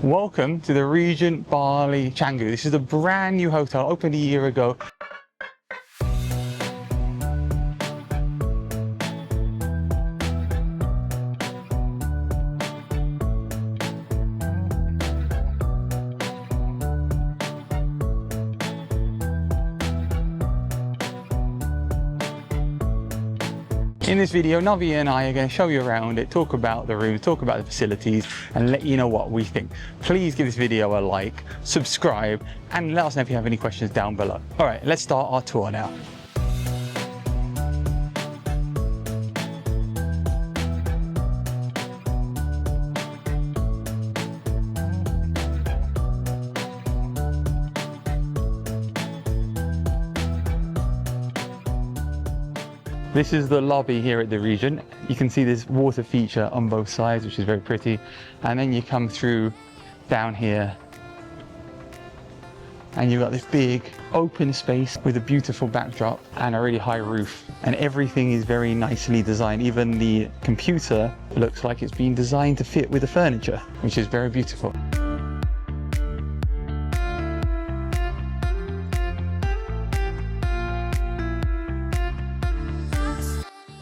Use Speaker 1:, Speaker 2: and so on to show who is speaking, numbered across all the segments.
Speaker 1: Welcome to the Regent Bali Canggu. This is a brand new hotel, opened a year ago. In this video, Novi and I are going to show you around it, talk about the rooms, talk about the facilities, and let you know what we think. Please give this video a like, subscribe, and let us know if you have any questions down below. All right, let's start our tour now. This is the lobby here at the Regent. You can see this water feature on both sides, which is very pretty. And then you come through down here and you've got this big open space with a beautiful backdrop and a really high roof. And everything is very nicely designed. Even the computer looks like it's been designed to fit with the furniture, which is very beautiful.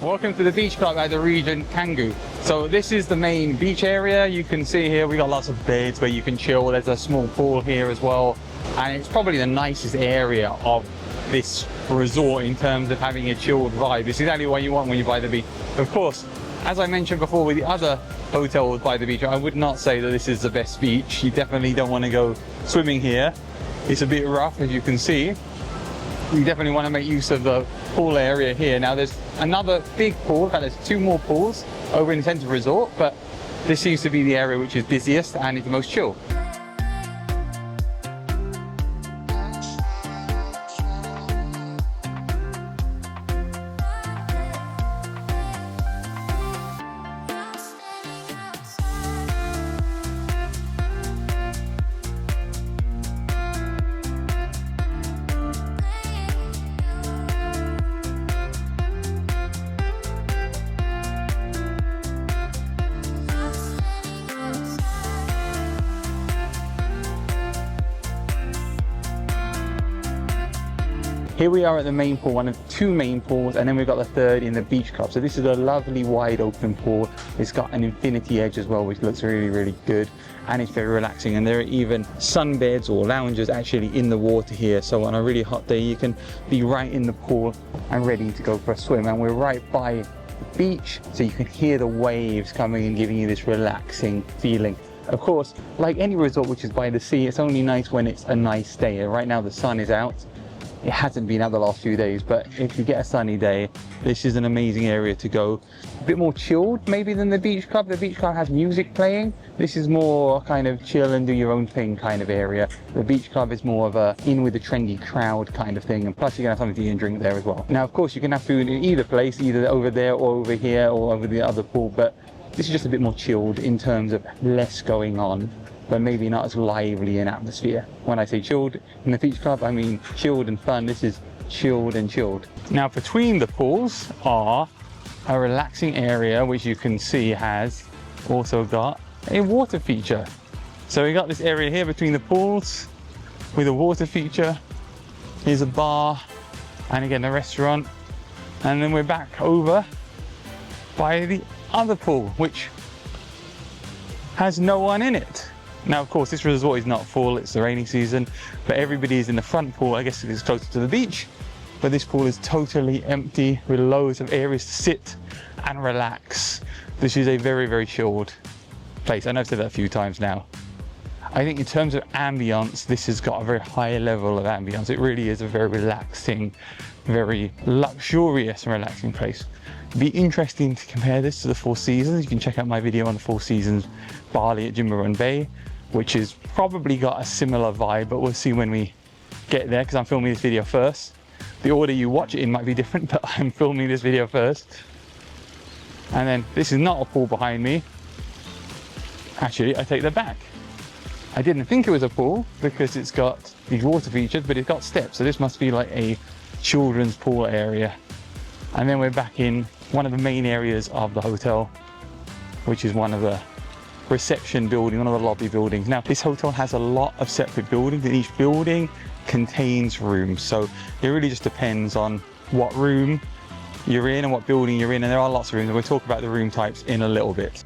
Speaker 1: Welcome to the beach club at the Regent Canggu. So this is the main beach area. You can see here we got lots of beds where you can chill. There's a small pool here as well. And it's probably the nicest area of this resort in terms of having a chilled vibe. It's exactly what you want when you buy the beach. Of course, as I mentioned before with the other hotels by the beach, I would not say that this is the best beach. You definitely don't want to go swimming here. It's a bit rough, as you can see. You definitely want to make use of the pool area here. Now there's another big pool, in fact there's two more pools over in the centre resort, but this seems to be the area which is busiest and is the most chill. Here we are at the main pool, one of two main pools, and then we've got the third in the beach club. So this is a lovely wide open pool. It's got an infinity edge as well, which looks really, really good. And it's very relaxing. And there are even sunbeds or lounges actually in the water here. So on a really hot day, you can be right in the pool and ready to go for a swim. And we're right by the beach, so you can hear the waves coming and giving you this relaxing feeling. Of course, like any resort which is by the sea, it's only nice when it's a nice day. Right now the sun is out. It hasn't been out the last few days, but if you get a sunny day, this is an amazing area to go. A bit more chilled maybe than the beach club. The beach club has music playing. This is more kind of chill and do your own thing kind of area. The beach club is more of a in with the trendy crowd kind of thing, and plus you're gonna have something to eat and drink there as well. Now of course you can have food in either place, either over there or over here or over the other pool, but this is just a bit more chilled in terms of less going on, but maybe not as lively an atmosphere. When I say chilled in the beach club, I mean chilled and fun. This is chilled and chilled. Now between the pools are a relaxing area, which you can see has also got a water feature. So we got this area here between the pools with a water feature. Here's a bar, and again a restaurant. And then we're back over by the other pool, which has no one in it. Now, of course, this resort is not full, it's the rainy season, but everybody is in the front pool. I guess it is closer to the beach, but this pool is totally empty with loads of areas to sit and relax. This is a very, very chilled place. I know I've said that a few times now. I think in terms of ambience, this has got a very high level of ambience. It really is a very relaxing, very luxurious and relaxing place. It'd be interesting to compare this to the Four Seasons. You can check out my video on the Four Seasons Bali at Jimbaran Bay, which has probably got a similar vibe, but we'll see when we get there because I'm filming this video first. The order you watch it in might be different, but I'm filming this video first. And then this is not a pool behind me. Actually, I take that back. I didn't think it was a pool because it's got these water features, but it's got steps. So this must be like a children's pool area. And then we're back in one of the main areas of the hotel, which is one of the reception building, one of the lobby buildings. Now, this hotel has a lot of separate buildings, and each building contains rooms. So it really just depends on what room you're in and what building you're in, and there are lots of rooms, and we'll talk about the room types in a little bit.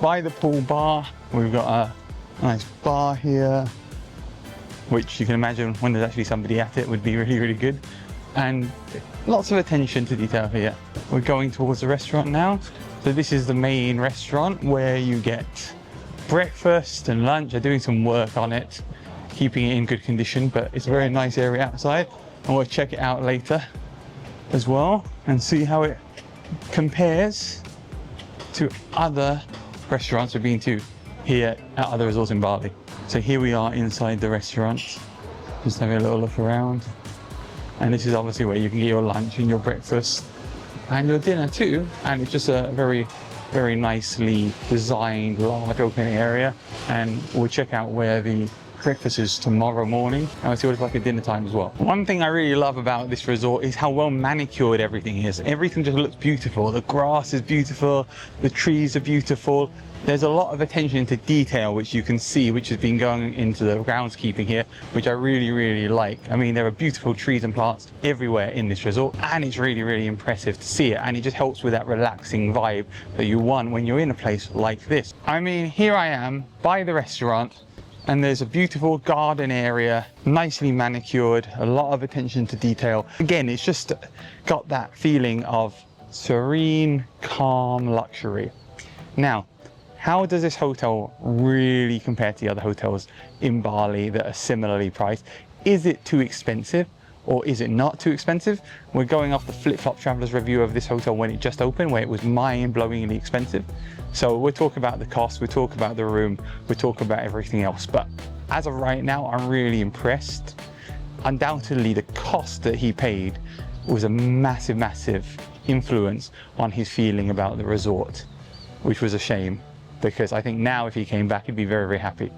Speaker 1: By the pool bar, we've got a nice bar here, which you can imagine when there's actually somebody at it would be really, really good. And lots of attention to detail here. We're going towards the restaurant now. So this is the main restaurant where you get breakfast and lunch. They're doing some work on it, keeping it in good condition, but it's a very nice area outside. And we'll check it out later as well and see how it compares to other restaurants we've been to here at other resorts in Bali. So here we are inside the restaurant, just having a little look around. And this is obviously where you can get your lunch and your breakfast and your dinner too. And it's just a very, very nicely designed, large open area. And we'll check out where the breakfast is tomorrow morning, and we'll see what it's like at dinner time as well. One thing I really love about this resort is how well manicured everything is. Everything just looks beautiful. The grass is beautiful, the trees are beautiful. There's a lot of attention to detail, which you can see, which has been going into the groundskeeping here, which I really, really like. I mean, there are beautiful trees and plants everywhere in this resort, and it's really, really impressive to see it. And it just helps with that relaxing vibe that you want when you're in a place like this. I mean, here I am by the restaurant, and there's a beautiful garden area, nicely manicured, a lot of attention to detail. Again, it's just got that feeling of serene, calm luxury. Now, how does this hotel really compare to the other hotels in Bali that are similarly priced? Is it too expensive or is it not too expensive? We're going off the Flip Flop Travelers review of this hotel when it just opened, where it was mind-blowingly expensive. So we'll talk about the cost, we'll talk about the room, we'll talk about everything else. But as of right now, I'm really impressed. Undoubtedly, the cost that he paid was a massive, massive influence on his feeling about the resort, which was a shame, because I think now if he came back, he'd be very, very happy.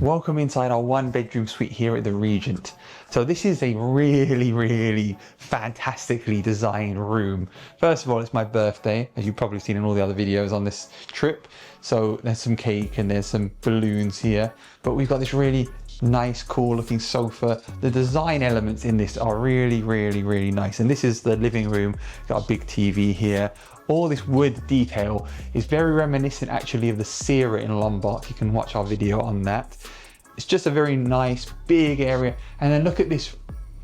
Speaker 1: Welcome inside our 1-bedroom suite here at the Regent. So this is a really, really fantastically designed room. First of all, it's my birthday, as you've probably seen in all the other videos on this trip. So there's some cake and there's some balloons here, but we've got this really nice, cool looking sofa. The design elements in this are really, really, really nice. And this is the living room. Got a big TV here. All this wood detail is very reminiscent actually of the Sierra in Lombok. You can watch our video on that. It's just a very nice big area. And then look at this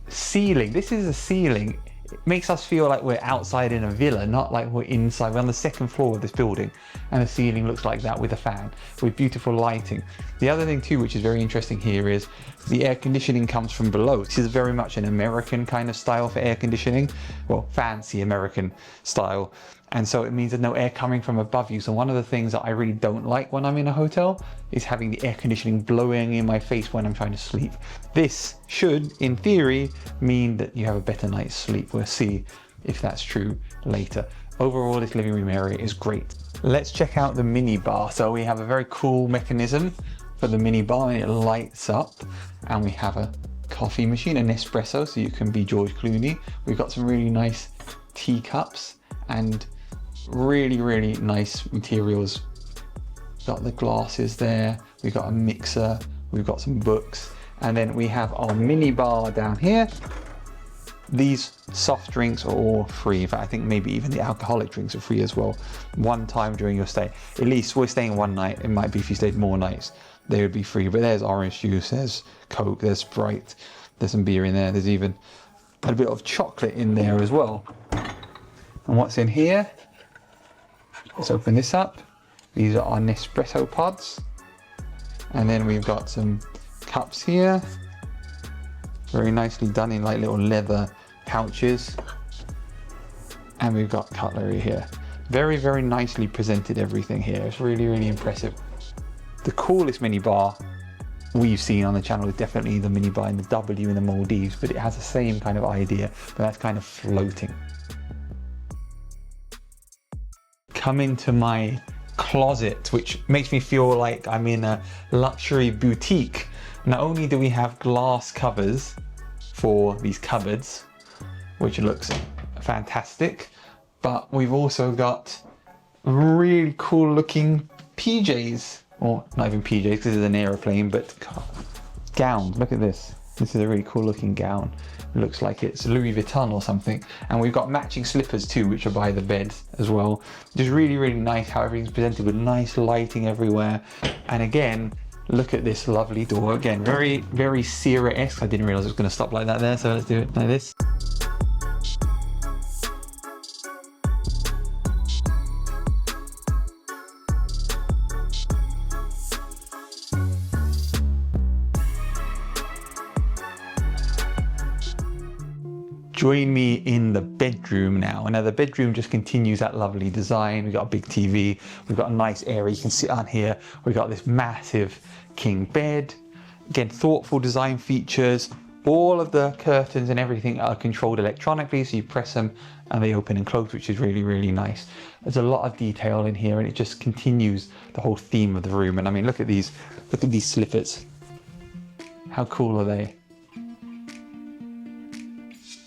Speaker 1: ceiling. This is a ceiling. It makes us feel like we're outside in a villa, not like we're inside. We're on the second floor of this building, and the ceiling looks like that with a fan, with beautiful lighting. The other thing too, which is very interesting here, is the air conditioning comes from below. This is very much an American kind of style for air conditioning, well, fancy American style. And so it means there's no air coming from above you. So one of the things that I really don't like when I'm in a hotel is having the air conditioning blowing in my face when I'm trying to sleep. This should, in theory, mean that you have a better night's sleep. We'll see if that's true later. Overall, this living room area is great. Let's check out the mini bar. So we have a very cool mechanism for the mini bar, and it lights up, and we have a coffee machine, an espresso, so you can be George Clooney. We've got some really nice teacups and really, really nice materials. Got the glasses there, we've got a mixer, we've got some books, and then we have our mini bar down here. These soft drinks are all free. In fact, I think maybe even the alcoholic drinks are free as well, one time during your stay. At least we're staying one night. It might be if you stayed more nights, they would be free. But there's orange juice, there's Coke, there's Sprite, there's some beer in there, there's even a bit of chocolate in there as well. And what's in here? Let's open this up. These are our Nespresso pods. And then we've got some cups here. very nicely done in like little leather pouches. And we've got cutlery here. Very, very nicely presented everything here. It's really, really impressive. The coolest minibar we've seen on the channel is definitely the minibar in the W in the Maldives, but it has the same kind of idea, but that's kind of floating. Come into my closet, which makes me feel like I'm in a luxury boutique. Not only do we have glass covers for these cupboards, which looks fantastic, but we've also got really cool looking PJs, or not even PJs because this is an aeroplane, but gowns. Look at this. This is a really cool looking gown. It looks like it's Louis Vuitton or something. And we've got matching slippers too, which are by the bed as well. Just really, really nice how everything's presented with nice lighting everywhere. And again, look at this lovely door. Again, very, very Sierra-esque. I didn't realize it was going to stop like that there, so let's do it like this. Join me in the bedroom now. Now the bedroom just continues that lovely design. We've got a big TV, we've got a nice area you can sit on here. We've got this massive king bed. Again, thoughtful design features. All of the curtains and everything are controlled electronically, so you press them and they open and close, which is really, really nice. There's a lot of detail in here and it just continues the whole theme of the room. And I mean, look at these slippers. How cool are they?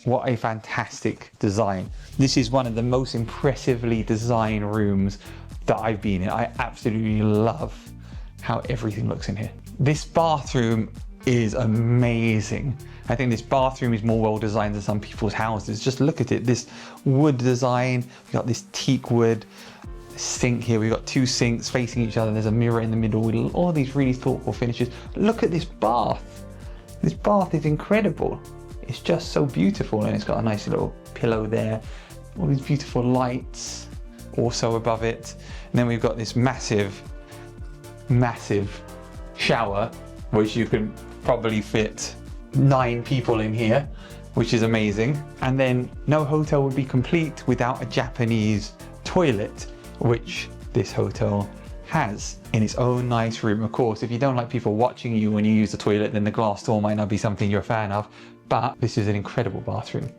Speaker 1: What a fantastic design. This is one of the most impressively designed rooms that I've been in. I absolutely love how everything looks in here. This bathroom is amazing. I think this bathroom is more well designed than some people's houses. Just look at it, this wood design. We've got this teak wood sink here. We've got two sinks facing each other. There's a mirror in the middle with all these really thoughtful finishes. Look at this bath. This bath is incredible. It's just so beautiful, and it's got a nice little pillow there. All these beautiful lights also above it. And then we've got this massive, massive shower, which you can probably fit 9 people in here, which is amazing. And then no hotel would be complete without a Japanese toilet, which this hotel has in its own nice room. Of course, if you don't like people watching you when you use the toilet, then the glass door might not be something you're a fan of. But this is an incredible bathroom.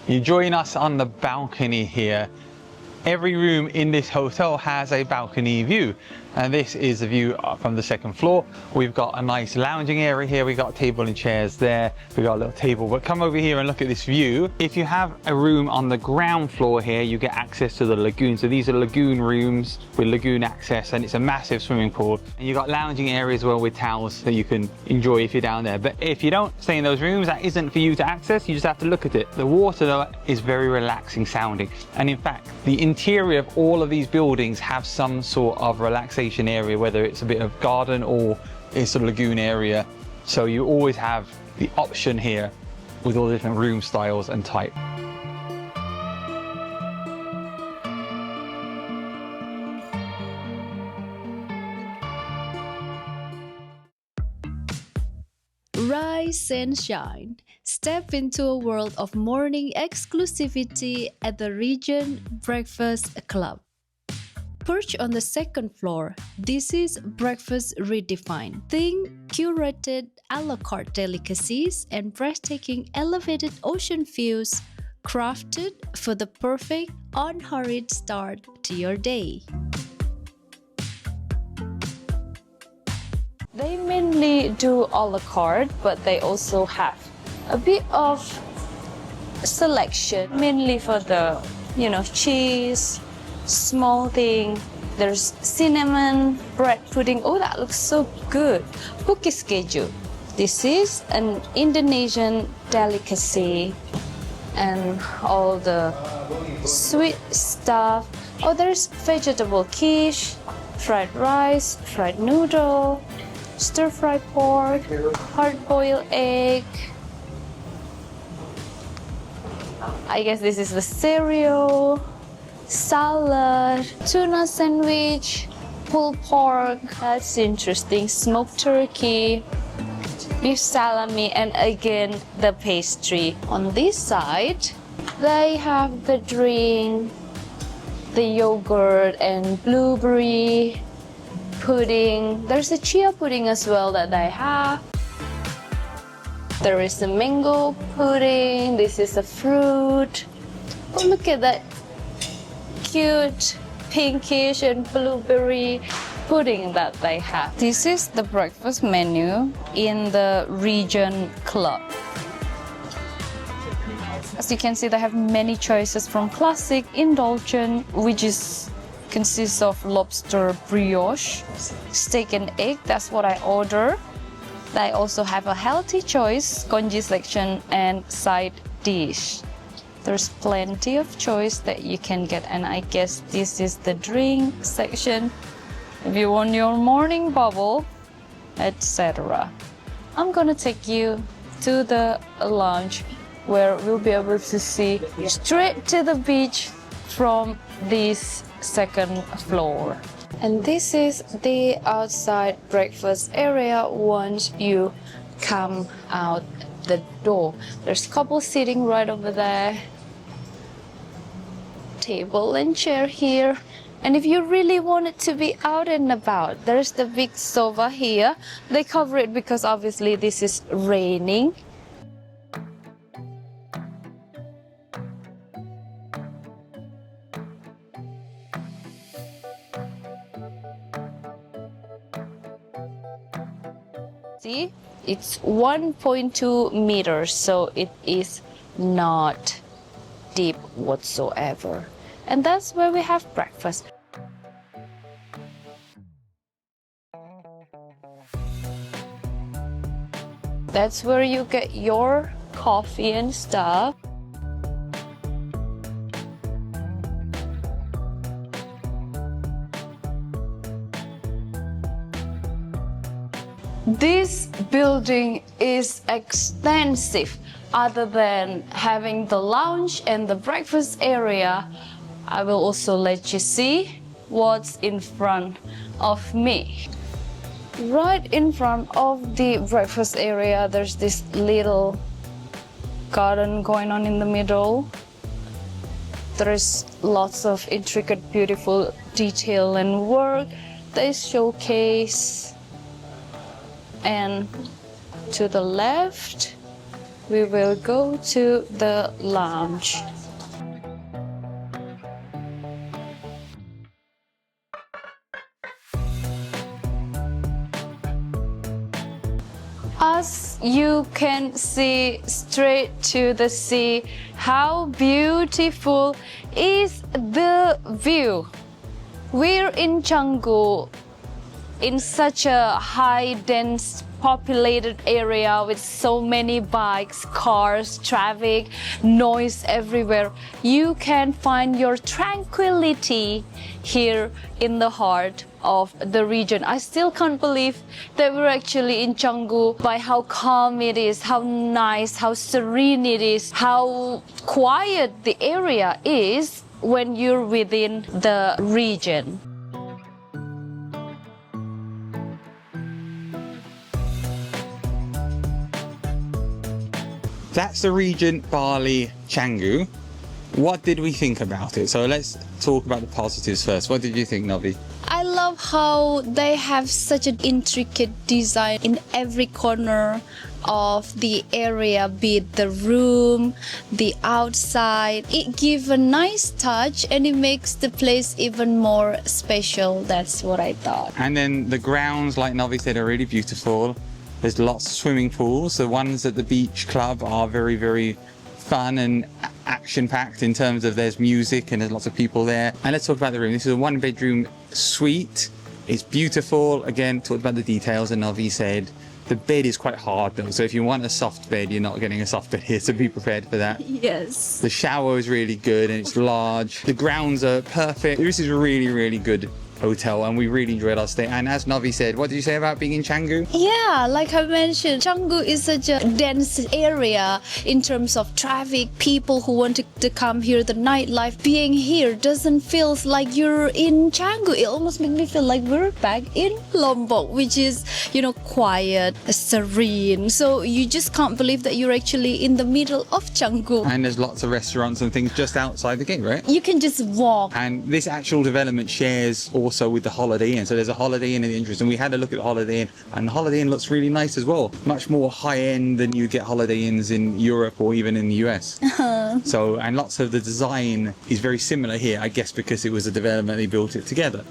Speaker 1: You join us on the balcony here. Every room in this hotel has a balcony view, and this is a view from the second floor. We've got a nice lounging area here. We've got a table and chairs there. We've got a little table, but come over here and look at this view. If you have a room on the ground floor here, you get access to the lagoon. So these are lagoon rooms with lagoon access, and it's a massive swimming pool. And you've got lounging areas as well with towels that you can enjoy if you're down there. But if you don't stay in those rooms, that isn't for you to access. You just have to look at it. The water though is very relaxing sounding. And in fact, the interior of all of these buildings have some sort of relaxation area, whether it's a bit of garden or it's a lagoon area. So you always have the option here with all the different room styles and type.
Speaker 2: Rise and shine. Step into a world of morning exclusivity at the Regent Breakfast Club. Perched on the second floor, this is breakfast redefined. Think curated a la carte delicacies and breathtaking elevated ocean views crafted for the perfect unhurried start to your day. They mainly do a la carte, but they also have a bit of selection, mainly for the, cheese, small thing. There's cinnamon, bread pudding. Oh, that looks so good. Cookies keju. This is an Indonesian delicacy, and all the sweet stuff. Oh, there's vegetable quiche, fried rice, fried noodle, stir-fried pork, hard-boiled egg. I guess this is the cereal, salad, tuna sandwich, pulled pork. That's interesting. Smoked turkey, beef salami, and again the pastry. On this side, they have the drink, the yogurt and blueberry pudding. There's a chia pudding as well that they have. There is a mango pudding. This is a fruit. Oh, look at that cute pinkish and blueberry pudding that they have. This is the breakfast menu in the Regent Club. As you can see, they have many choices from classic, indulgent, which consists of lobster brioche, steak and egg, that's what I order. They also have a healthy choice, congee section, and side dish. There's plenty of choice that you can get, and I guess this is the drink section. If you want your morning bubble, etc. I'm gonna take you to the lounge where we'll be able to see straight to the beach from this second floor. And this is the outside breakfast area once you come out the door. There's a couple sitting right over there. Table and chair here. And if you really want it to be out and about, there's the big sofa here. They cover it because obviously this is raining. See, it's 1.2 meters, so it is not deep whatsoever. And that's where we have breakfast. That's where you get your coffee and stuff. This building is extensive. Other than having the lounge and the breakfast area, I will also let you see what's in front of me. Right in front of the breakfast area, there's this little garden going on in the middle. There's lots of intricate, beautiful detail and work. They showcase. And to the left, we will go to the lounge. As you can see straight to the sea, how beautiful is the view. We're in Canggu, in such a high, dense, populated area with so many bikes, cars, traffic, noise everywhere. You can find your tranquility here in the heart of the region. I still can't believe that we're actually in Canggu by how calm it is, how nice, how serene it is, how quiet the area is when you're within the region.
Speaker 1: That's the Regent Bali Canggu. What did we think about it? So let's talk about the positives first. What did you think, Novi?
Speaker 2: I love how they have such an intricate design in every corner of the area, be it the room, the outside. It gives a nice touch and it makes the place even more special. That's what I thought.
Speaker 1: And then the grounds, like Novi said, are really beautiful. There's lots of swimming pools. The ones at the beach club are very, very fun and action-packed in terms of there's music and there's lots of people there. And let's talk about the room. This is a one-bedroom suite. It's beautiful. Again, talked about the details, and Novi said the bed is quite hard though. So if you want a soft bed, you're not getting a soft bed here, so be prepared for that.
Speaker 2: Yes.
Speaker 1: The shower is really good and it's large. The grounds are perfect. This is really, really good hotel, and we really enjoyed our stay. And as Novi said, what did you say about being in Canggu?
Speaker 2: Yeah, like I mentioned, Canggu is such a dense area in terms of traffic, people who want to come here, the nightlife. Being here doesn't feel like you're in Canggu. It almost makes me feel like we're back in Lombok, which is, quiet, serene. So you just can't believe that you're actually in the middle of Canggu.
Speaker 1: And there's lots of restaurants and things just outside the gate, right?
Speaker 2: You can just walk.
Speaker 1: And this actual development shares also with the Holiday Inn. So there's a Holiday Inn in the entrance, and we had a look at the Holiday Inn, and the Holiday Inn looks really nice as well. Much more high end than you get Holiday Inns in Europe or even in the US. So, and lots of the design is very similar here, I guess, because it was a development, they built it together.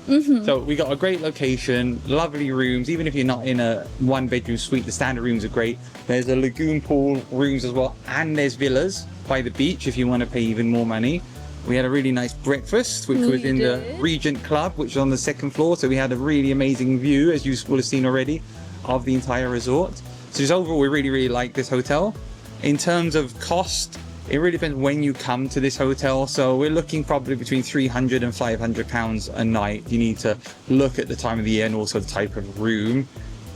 Speaker 1: So we got a great location, lovely rooms. Even if you're not in a one bedroom suite, the standard rooms are great. There's a lagoon pool rooms as well, and there's villas by the beach if you want to pay even more money. We had a really nice breakfast, which was in the Regent Club, which was on the second floor. So we had a really amazing view, as you will have seen already, of the entire resort. So just overall, we really, really like this hotel. In terms of cost, it really depends when you come to this hotel. So we're looking probably between £300 and £500 a night. You need to look at the time of the year and also the type of room.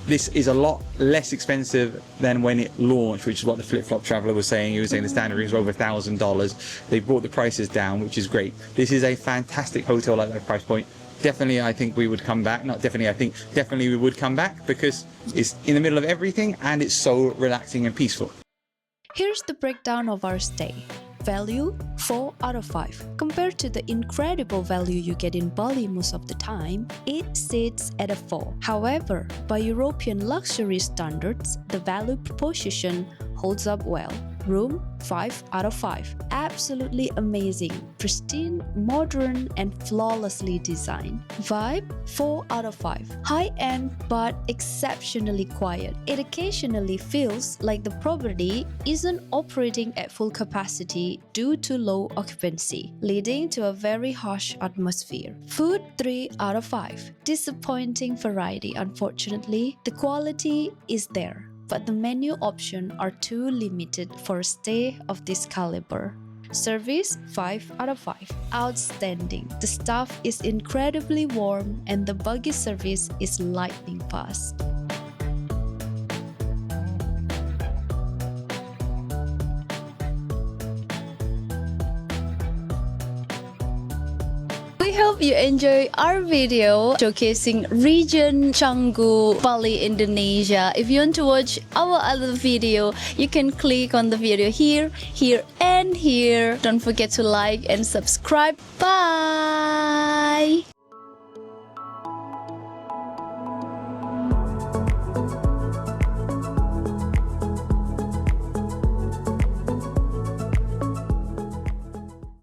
Speaker 1: This is a lot less expensive than when it launched, which is what the flip-flop traveler was saying. He was saying the standard rooms were over $1,000. They brought the prices down, which is great. This is a fantastic hotel at that price point. Definitely, I think we would come back. Not definitely, I think definitely we would come back because it's in the middle of everything and it's so relaxing and peaceful.
Speaker 2: Here's the breakdown of our stay. Value 4 out of 5. Compared to the incredible value you get in Bali most of the time, it sits at a 4. However, by European luxury standards, the value proposition holds up well. Room 5 out of 5. Absolutely amazing, pristine, modern, and flawlessly designed. Vibe 4 out of 5. High-end but exceptionally quiet. It occasionally feels like the property isn't operating at full capacity due to low occupancy, leading to a very harsh atmosphere. Food 3 out of 5. Disappointing variety, unfortunately. The quality is there, but the menu options are too limited for a stay of this caliber. Service 5 out of 5. Outstanding. The staff is incredibly warm and the buggy service is lightning fast. We hope you enjoy our video showcasing Regent Canggu, Bali, Indonesia. If you want to watch our other video, you can click on the video here, here, and here. Don't forget to like and subscribe. Bye!